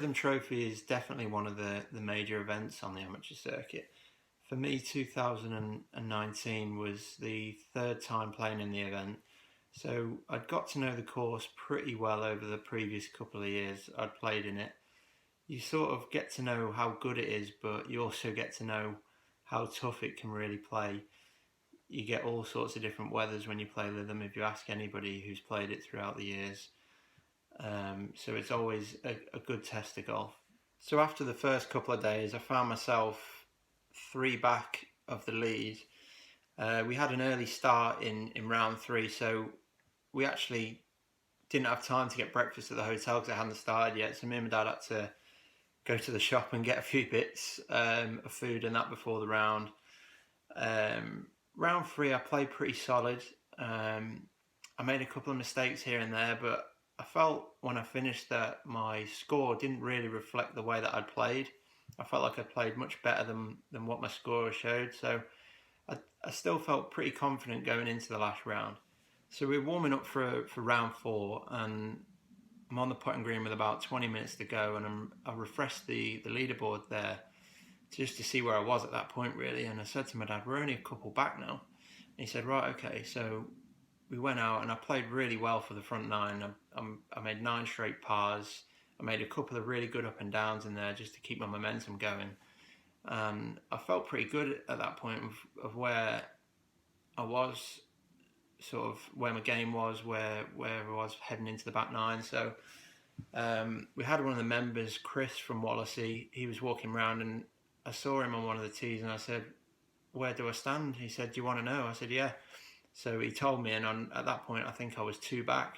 Lytham Trophy is definitely one of the major events on the amateur circuit. For me, 2019 was the third time playing in the event, so I'd got to know the course pretty well over the previous couple of years I'd played in it. You sort of get to know how good it is, but you also get to know how tough it can really play. You get all sorts of different weathers when you play Lytham if you ask anybody who's played it throughout the years. So it's always a good test of golf. So after the first couple of days, I found myself three back of the lead. We had an early start in round three, so we actually didn't have time to get breakfast at the hotel because I hadn't started yet. So me and my dad had to go to the shop and get a few bits of food and that before the round. Round three, I played pretty solid. I made a couple of mistakes here and there, but I felt when I finished that my score didn't really reflect the way that I'd played. I felt like I played much better than what my score showed, so I still felt pretty confident going into the last round. So we're warming up for round four, and I'm on the putting green with about 20 minutes to go, and I refreshed the leaderboard there just to see where I was at that point, really. And I said to my dad, we're only a couple back now. And he said, right, okay. So we went out and I played really well for the front nine. I made 9 straight pars. I made a couple of really good up and downs in there just to keep my momentum going. And I felt pretty good at that point of where I was, sort of where my game was, where I was heading into the back nine. So we had one of the members, Chris from Wallasey. He was walking around and I saw him on one of the tees and I said, where do I stand? He said, do you want to know? I said, yeah. So he told me, and at that point I think I was 2 back.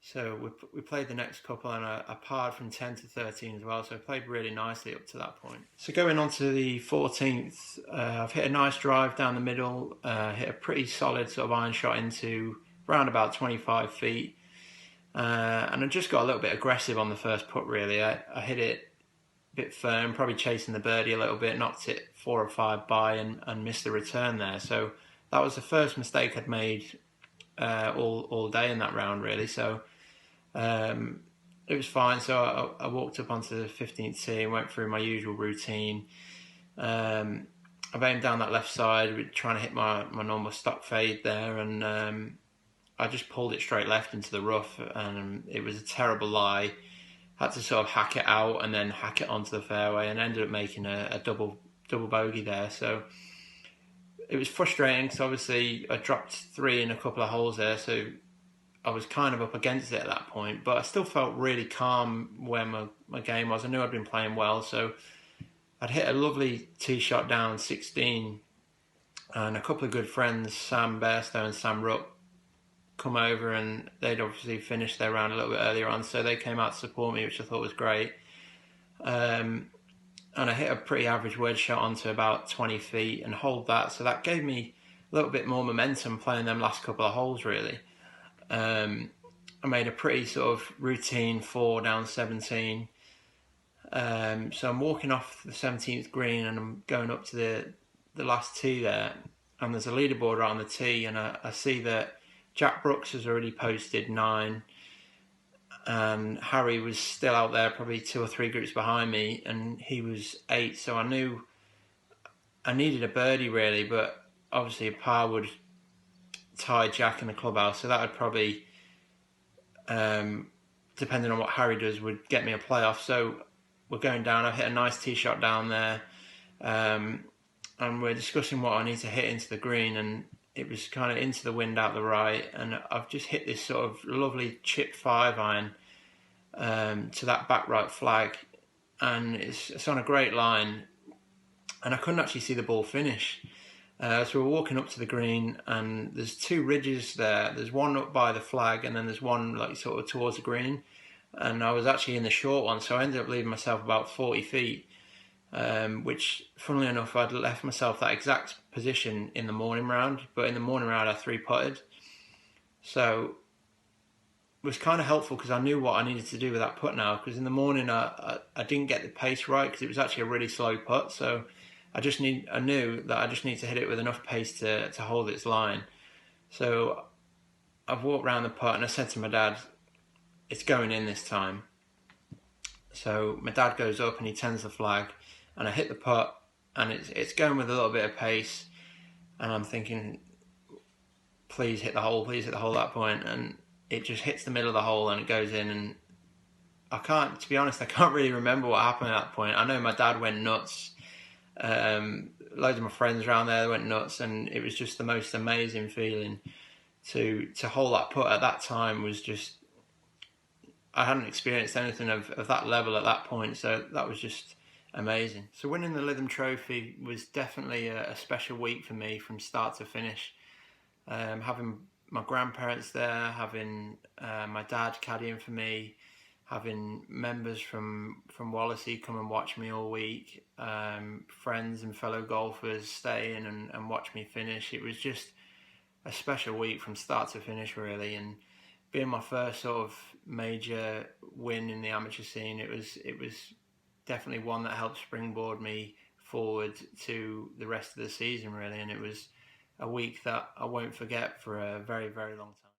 So we played the next couple, and I parred from 10 to 13 as well, so I played really nicely up to that point. So going on to the 14th, I've hit a nice drive down the middle, hit a pretty solid sort of iron shot into around about 25 feet, and I just got a little bit aggressive on the first putt, really. I hit it a bit firm, probably chasing the birdie a little bit, knocked it 4 or 5 by and missed the return there. So that was the first mistake I'd made all day in that round, really. So it was fine. So I walked up onto the 15th tee and went through my usual routine. I've aimed down that left side, trying to hit my normal stock fade there, and I just pulled it straight left into the rough, and it was a terrible lie. Had to sort of hack it out and then hack it onto the fairway, and ended up making a double bogey there. So it was frustrating because obviously I dropped 3 in a couple of holes there, so I was kind of up against it at that point, but I still felt really calm where my game was. I knew I'd been playing well, so I'd hit a lovely tee shot down 16, and a couple of good friends, Sam Bairstow and Sam Rupp, come over, and they'd obviously finished their round a little bit earlier on, so they came out to support me, which I thought was great. And I hit a pretty average wedge shot onto about 20 feet and hold that, so that gave me a little bit more momentum playing them last couple of holes, really. I made a pretty sort of routine 4 down 17. So I'm walking off the 17th green and I'm going up to the last tee there, and there's a leaderboard right on the tee, and I see that Jack Brooks has already posted 9, and Harry was still out there, probably 2 or 3 groups behind me, and he was 8. So I knew I needed a birdie, really, but obviously a par would tie Jack in the clubhouse, so that would probably, depending on what Harry does, would get me a playoff. So we're going down. I hit a nice tee shot down there, and we're discussing what I need to hit into the green, and it was kind of into the wind out the right, and I've just hit this sort of lovely chip 5 iron to that back right flag, and it's on a great line, and I couldn't actually see the ball finish. So we're walking up to the green, and there's 2 ridges there. There's one up by the flag, and then there's one like sort of towards the green. And I was actually in the short one, so I ended up leaving myself about 40 feet, which, funnily enough, I'd left myself that exact position in the morning round. But in the morning round, I 3-putted. So it was kind of helpful because I knew what I needed to do with that putt now. Because in the morning, I didn't get the pace right because it was actually a really slow putt. So I knew that I just need to hit it with enough pace to hold its line. So I've walked around the putt and I said to my dad, it's going in this time. So my dad goes up and he tends the flag, and I hit the putt, and it's going with a little bit of pace, and I'm thinking, please hit the hole, please hit the hole at that point, and it just hits the middle of the hole and it goes in, and to be honest, I can't really remember what happened at that point. I know my dad went nuts. Loads of my friends around there went nuts, and it was just the most amazing feeling to hold that putt at that time. Was just, I hadn't experienced anything of that level at that point, so that was just amazing. So winning the Lytham Trophy was definitely a special week for me from start to finish. Having my grandparents there, having my dad caddying for me, having members from Wallasey come and watch me all week, friends and fellow golfers stay in and watch me finish. It was just a special week from start to finish, really, and being my first sort of major win in the amateur scene, it was definitely one that helped springboard me forward to the rest of the season, really, and it was a week that I won't forget for a very, very long time.